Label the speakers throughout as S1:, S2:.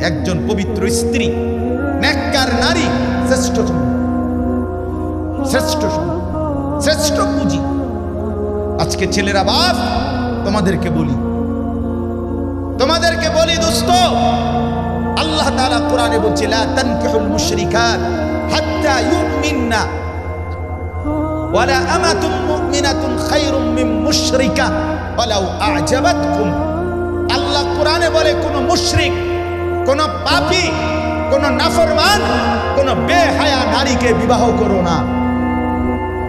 S1: একজন পবিত্র স্ত্রী, নেককার নারী শ্রেষ্ঠ সম্পদ, শ্রেষ্ঠ সম্পদ, শ্রেষ্ঠ পুঁজি। আজকে ছেলেরা বাপ, তোমাদেরকে বলি দোস্ত, আল্লাহ তাআলা কোরআনে বলছে লা তানকিহুল মুশরিকাত হাত্তা ইউমিননা ওয়ালা আমাতুম মুমিনাতুন খায়রুম মিন মুশরিকা ওয়ালাউ আ'জাবাতকুম। আল্লাহ কোরআনে বলে কোন মুশরিক, কোন পাপী, কোন নাফরমান, কোন বেহায়া নারীকে বিবাহ করো না।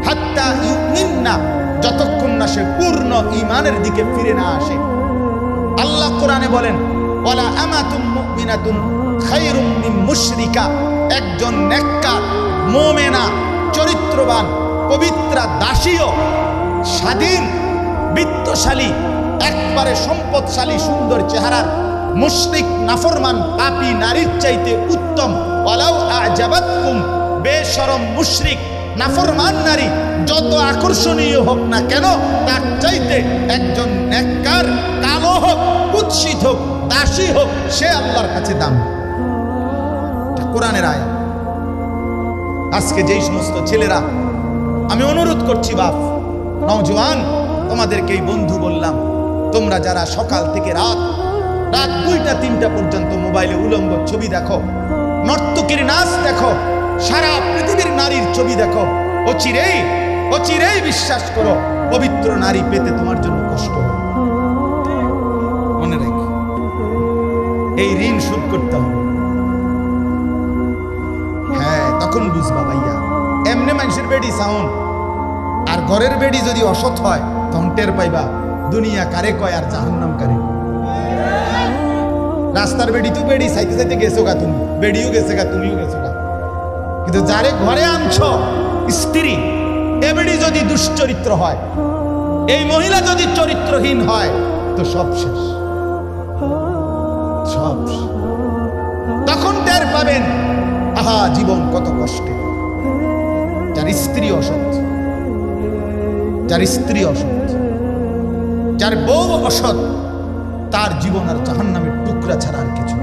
S1: হাত্তা ইউমিননা, যতক্ষণ না সে পূর্ণ ঈমানের দিকে ফিরে না আসে। আল্লাহ কোরআনে বলেন ওয়ালা আমাতুম মুমিনাতুন খায়রুম মিন মুশরিকা, একজন নেককার মুমিনা চরিত্রবান পবিত্রা দাসীও স্বাধীন বিত্তশালী একবারে সম্পদশালী সুন্দর চেহারার মুশরিক নাফরমান পাপী নারীর চাইতে উত্তম। ওয়ালাউ আ'জাবাতকুম, বেশরম মুশরিক নাফরমান নারী যত আকর্ষণীয় হোক না কেন, তার চাইতে একজন নেককার কালো হোক, কুৎসিত হোক, দাসী হোক, সে আল্লাহর কাছে দাম। কোরআনের আয়াত। আজকে যেই সমস্ত ছেলেরা, আমি অনুরোধ করছি বাপ, নওজোয়ান, তোমাদেরকে এই বন্ধু বললাম, তোমরা যারা সকাল থেকে রাত 2টা 3টা পর্যন্ত মোবাইলে উলঙ্গ ছবি দেখো, নর্তকীর নাচ দেখো, সারা পৃথিবীর নারীর ছবি দেখো, অচিরেই বিশ্বাস করো পবিত্র নারী পেতে তোমার জন্য কষ্ট হবে। মনে রেখো, এই ঋণ শোধ করতে হবে। হ্যাঁ, তখন বুঝবা ভাইয়া, এমনি মানুষের বেডি সাউন্ড আর ঘরের বেডি যদি অসৎ হয়, তখন টের পাইবা দুনিয়া কারে কয় আর জাহান্নাম কারে। রাস্তার বেডি তো বেডি চাইতে চাইতে গেছো গা, তুমি বেডিও গেছে গা, তুমিও গেছো গা, কিন্তু যারে ঘরে আনছো স্ত্রী, এ বেডি যদি দুশ্চরিত্র হয়, এই মহিলা যদি চরিত্রহীন হয়, তো সব শেষ, সব। তখন টের পাবেন আহা জীবন কত কষ্টে। যার স্ত্রী অসৎ, যার স্ত্রী অসৎ, যার বউ অসৎ, তার জীবন আর জাহান্নামের টুকরা ছাড়া আর কিছু।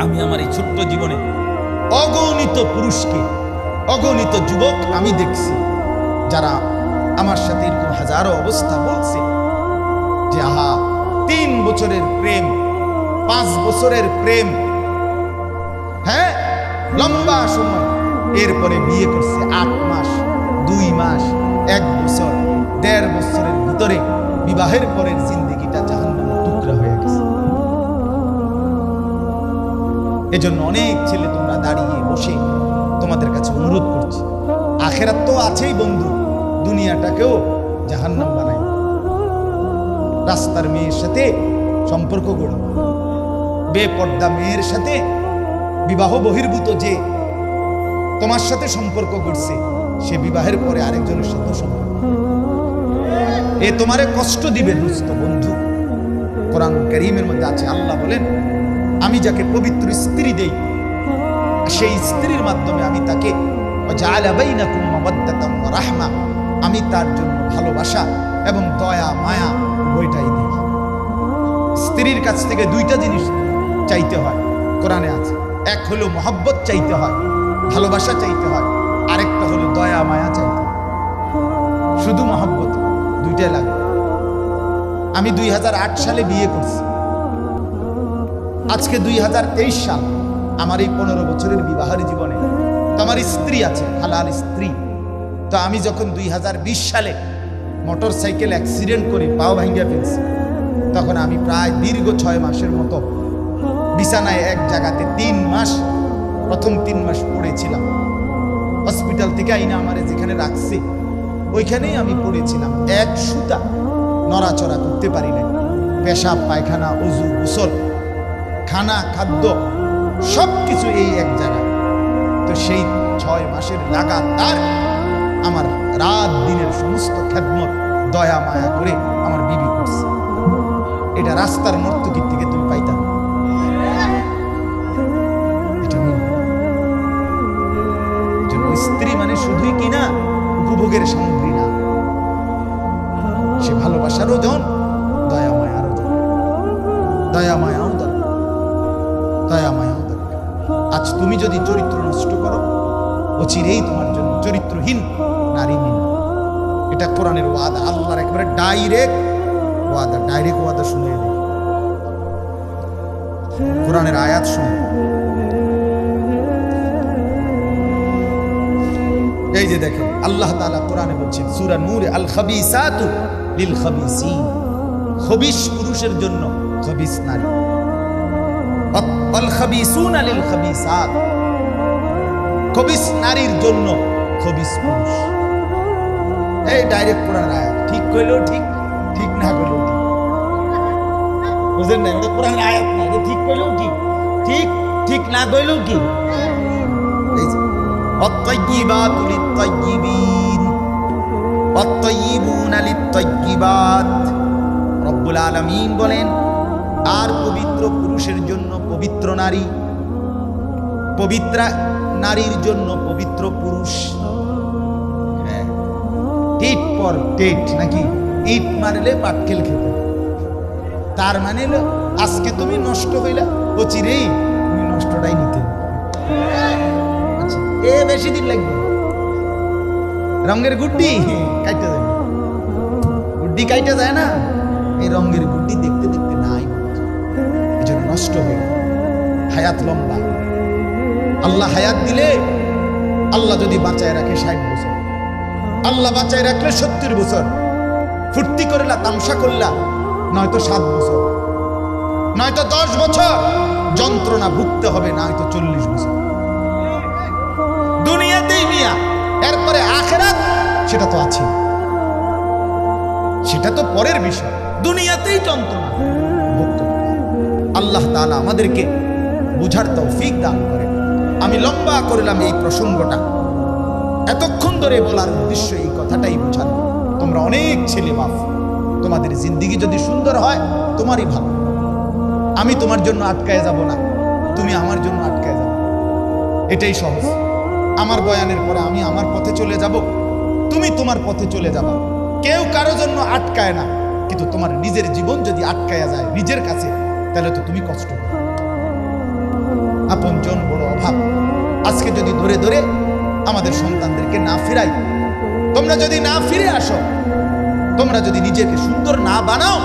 S1: আমি আমার এই ছোট্ট জীবনে অগণিত পুরুষকে, অগণিত যুবক আমি দেখছি, যারা আমার সাথে এরকম হাজারো অবস্থা বলছে যে আহা 3 বছরের প্রেম, 5 বছরের প্রেম, হ্যাঁ লম্বা সময়, এরপরে বিয়ে করছে 8 মাস, 2 মাস, 1 বছর, 1.5 বছরের ভিতরে বিবাহের পরের জিন্দেগিটা জাহান্নামের টুকরা হয়ে গেছে। এজন্য অনেক ছেলে তোমরা দাঁড়িয়ে বসে তোমাদের কাছে অনুরোধ করছি, আখেরাত তো আছেই বন্ধু, দুনিয়াটাকেও জাহান্নাম বানাই। রাস্তার মেয়ের সাথে সম্পর্ক গড়ো, বেপর্দা মেয়ের সাথে বিবাহ বহির্ভূত যে তোমার সাথে সম্পর্ক করছে, সে বিবাহের পরে আরেকজনের সাথে সম্পর্ক, এ তোমারে কষ্ট দিবে দোস্ত বন্ধু। কোরআন কারীমের মধ্যে আছে, আল্লাহ বলেন আমি যাকে পবিত্র স্ত্রী দেই, সেই স্ত্রীর মাধ্যমে আমি তাকে জাআলা বাইনাকুম মাওয়াদ্দাতাম ওয়া রাহমা, আমি তার জন্য ভালোবাসা এবং দয়া মায়া উভয়টাই দিই। স্ত্রীর কাছ থেকে 2টা জিনিস চাইতে হয়, কোরআনে আছে। এক হলো মহব্বত চাইতে হয়, ভালোবাসা চাইতে হয়, আরেকটা হলো দয়া মায়া চাইতে হয়। শুধু মহব্বত, 2টাই লাগে। আমি 2008 সালে বিয়ে করছি, আজকে 2023 সাল, আমার এই 15 বছরের বিবাহের জীবনে তো আমার স্ত্রী আছে, হালাল স্ত্রী। তো আমি যখন 2020 সালে মোটর সাইকেল অ্যাক্সিডেন্ট করে পাও ভাঙ্গা ফেলছি, তখন আমি প্রায় দীর্ঘ 6 মাসের মতো বিছানায় এক জায়গাতে 3 মাস, প্রথম 3 মাস পড়েছিলাম। হসপিটাল থেকে আইনা আমারে যেখানে রাখছে ওইখানেই আমি পড়েছিলাম, এক সুতা নড়াচড়া করতে পারি না। পেশাব পায়খানা, ওযু, গোসল, খানা, খাদ্য সব কিছু এই এক জায়গায়। তো সেই 6 মাসের লাগাতার আমার রাত দিনের সমস্ত খেদমত দয়া মায়া করে আমার বিবি করছে। এটা রাস্তার নর্তকীর থেকে তুমি পাইতাম। স্ত্রী মানে শুধুই কিনা উপভোগের সামগ্রী না, সে ভালোবাসারও ধন, দয়া মায়ারও ধন, দয়া মায়াও ধন। দয়া মায়া দরকার। আজ তুমি যদি চরিত্র নষ্ট করো, অচিরেই তোমার জন্য চরিত্রহীন নারী মিলবে। এটা কোরআনের ওয়াদা, আল্লাহর একেবারে ডাইরেক্ট ওয়াদা শুনে দেখি, কোরআনের আয়াত শুনে। এই যে দেখেন আল্লাহ তাআলা কোরআনে বলছেন সূরা নূরে, আল খাবিসাতু লিল খাবিসিন, খবিস পুরুষের জন্য খবিস নারী, আল খাবিসুনা লিল খাবিসাত, খবিস নারীর জন্য খবিস পুরুষ। এই ডাইরেক্ট কোরআনের আয়াত, ঠিক কইলেও ঠিক, ঠিক না কইলেও ঠিক। বুঝেন না, এটা কোরআনের আয়াত না, এটা ঠিক কইলেও ঠিক, ঠিক ঠিক না কইলেও কি। এই যে আত-তাইয়্যিবাতু লিত-তাইয়্যিবিন ওয়াত-তাইয়্যিবুনা লিত-তাইয়্যিবাত। রব্বুল আলামিন বলেন, আর পবিত্র পুরুষের জন্য পবিত্র নারী, পবিত্র নারীর জন্য পবিত্র পুরুষ। হ্যাঁ, টিট পর টেট নাকি, ইট মারলে পাটকেল খেতে। তার মানে হলো আজকে তুমি নষ্ট হইলা, অচিরেই তুমি নষ্টটাই নিতে। আচ্ছা, এ বেশি দিন লাগবে। রঙের গুড্ডি কাইটা যায়, গুড্ডি কাইটা যায় না, এই রঙের গুড্ডি দেখতে দেখতে নাই, এই জন্য নষ্ট হয়ে হায়াত লম্বা। আল্লাহ হায়াত দিলে, আল্লাহ যদি বাঁচায় রাখে 60 বছর, আল্লাহ বাঁচায় রাখলে 70 বছর, ফুর্তি করলা তামসা করলা নয়তো 7 বছর, নয়তো 10 বছর যন্ত্রণা ভুগতে হবে, নয়তো 40 বছর দুনিয়াতেই মিয়া। এরপরে আখিরাত সেটা তো আছে, সেটা তো পরের বিষয়, দুনিয়াতেই যন্ত্রণা ভুগতে হবে। আল্লাহ তাআলা আমাদেরকে বুঝার তৌফিক দান করেন। আমি লম্বা করলাম এই প্রসঙ্গটা, এতক্ষণ ধরে বলার উদ্দেশ্য এই কথাটাই বুঝানো। তোমরা অনেক ছেলে বাপ, তোমাদের জিন্দেগি যদি সুন্দর হয় তোমারই ভালো। আমি তোমার জন্য আটকায় যাব না, তুমি আমার জন্য আটকায় যাবে, এটাই সহজ। আমার বয়ানের পরে আমি আমার পথে চলে যাব, তুমি তোমার পথে চলে যাবা। কেউ কারো জন্য আটকায় না, কিন্তু তোমার নিজের জীবন যদি আটকায়া যায় নিজের কাছে, তাহলে তো তুমি কষ্ট পাবে। আপনজন বড় অভাব। আজকে যদি ধরে ধরে আমাদের সন্তানদেরকে না ফিরাই, তোমরা যদি না ফিরে আসো, তোমরা যদি নিজেকে সুন্দর না বানাও,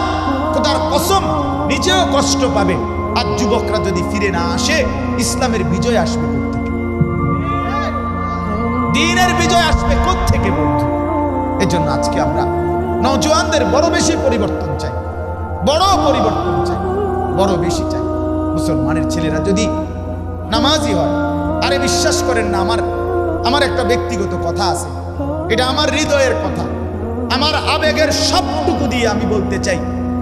S1: খোদার কসম নিজেও কষ্ট পাবে। আর যুবকরা যদি ফিরে না আসে, ইসলামের বিজয় আসবে কোত্থেকে? দ্বীনের বিজয় আসবে কোত্থেকে বন্ধু? এজন্য আজকে আমরা নওজোয়ানদের বড় বেশি পরিবর্তন চাই, বড় পরিবর্তন চাই, বড় বেশি চাই। মুসলমানের ছেলেরা যদি নামাজি হয়, আরে বিশ্বাস করেন না, আমার একটা ব্যক্তিগত কথা আছে, এটা আমার হৃদয়ের কথা, আমার আবেগের সবটুকু দিয়ে আমি বলতে চাই,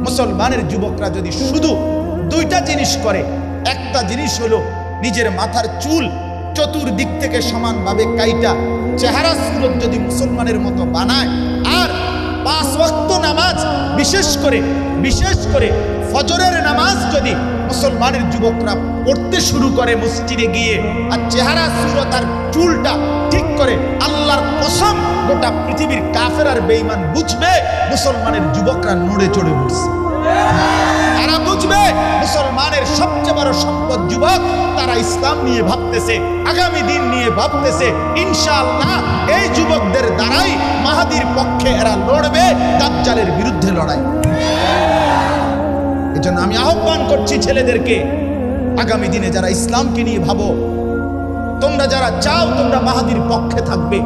S1: মুসলমানের যুবকরা যদি শুধু 2টা জিনিস করে, একটা জিনিস হলো নিজের মাথার চুল চতুর্দিক থেকে সমানভাবে কাইটা চেহারা সুরত যদি মুসলমানের মতো বানায়, আর 5 ওয়াক্ত নামাজ, বিশেষ করে ফজরের নামাজ যদি মুসলমানের যুবকরা পড়তে শুরু করে মসজিদে গিয়ে, আর চেহারা সুরত আর চুলটা ঠিক করে, আল্লাহর কসম গোটা পৃথিবীর কাফের আর বেঈমান বুঝবে মুসলমানের যুবকরা নড়ে চড়ে উঠছে। তারা বুঝবে মুসলমানের সবচেয়ে বড় সম্পদ যুবক, তারা ইসলাম নিয়ে ভাবতেছে, আগামী দিন নিয়ে ভাবতেছে। ইনশাআল্লাহ এই যুবকদের দ্বারাই মাহাদির পক্ষে এরা লড়বে, দাজ্জালের বিরুদ্ধে লড়াই। এজন্য আমি আহ্বান করছি ছেলেদেরকে, আগামী দিনে যারা ইসলামকে নিয়ে ভাবো, তোমরা যারা চাও তোমরা মাহাদির পক্ষে থাকবে,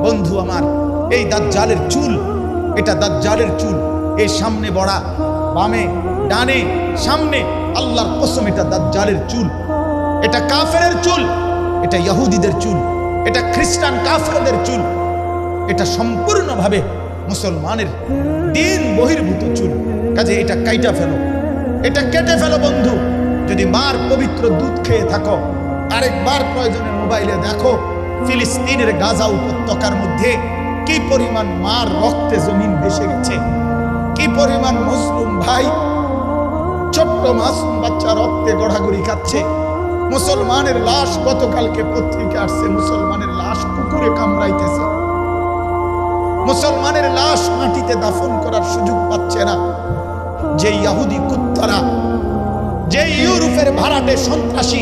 S1: বন্ধু আমার, এই দাজ্জালের চুল, এটা দাজ্জালের চুল, এই সামনে বড়া, বামে ডানে সামনে, আল্লাহর কসম এটা দাজ্জালের চুল, এটা কাফেরের চুল, এটা ইহুদিদের চুল, এটা খ্রিস্টান কাফেরদের চুল, এটা সম্পূর্ণভাবে মুসলমানের দ্বীন বহির্ভূত চুল। কাজে এটা কাইটা ফেলো, এটা কেটে ফেলো বন্ধু। যদি মার পবিত্র দুধ খেয়ে থাকো, আরেকবার প্রয়োজনে মোবাইলে দেখো ফিলিস্তিনের গাজা উপত্যকার মধ্যে কি পরিমাণ মার রক্তে জমিন ভেসে গেছে, কি পরিমাণ মুসলিম ভাই ছোট্ট মাসুম বাচ্চা রক্তে গড়াগড়ি খাচ্ছে। মুসলমানের লাশ, গতকালকে পত্রিকা আসছে, মুসলমানের লাশ কুকুরে কামড়াইতেছে, মুসলমানের লাশ মাটিতে দাফন করার সুযোগ পাচ্ছে না। যে ইহুদি কুত্তারা, যে ইউরোপের দেশের ভাড়াটে সন্ত্রাসী,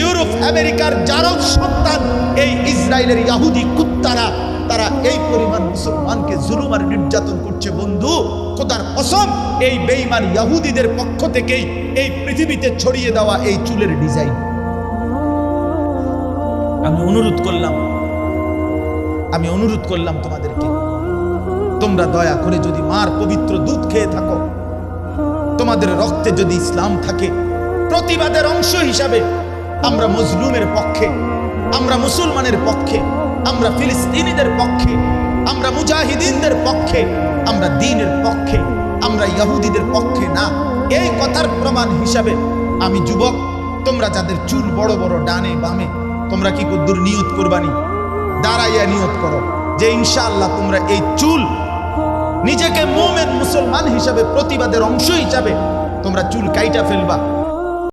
S1: ইউরোপ আমেরিকার যারা সন্তান, এই ইসরায়েলের ইহুদি কুত্তারা, তারা এই পরিমাণ মুসলমানকে জুলুম আর নির্যাতন করছে। বন্ধু, খোদার কসম, এই বেঈমান ইহুদিদের পক্ষ থেকেই এই পৃথিবীতে ছড়িয়ে দেওয়া এই চুলের ডিজাইন। আমি অনুরোধ করলাম তোমাদেরকে, তোমরা দয়া করে যদি মার পবিত্র দুধ খেয়ে থাকো, তোমাদের রক্তে যদি ইসলাম থাকে, প্রতিবাদের অংশ হিসাবে আমরা মজলুমের পক্ষে, আমরা মুসলমানের পক্ষে, আমরা ফিলিস্তিনিদের পক্ষে, আমরা মুজাহিদিনদের পক্ষে, আমরা দ্বীনের পক্ষে, আমরা ইহুদিদের পক্ষে না। এই কথার প্রমাণ হিসাবে আমি যুবক, তোমরা যাদের চুল বড় বড় ডানে বামে, তোমরা কি কদ্দুর নিয়ত করবানি? দাঁড়াইয়া নিয়ত করো যে ইনশাআল্লাহ তোমরা এই চুল নিজেকে মুমিন মুসলমান হিসাবে, প্রতিবাদের অংশ হিসাবে তোমরা চুল কাইটা ফেলবা।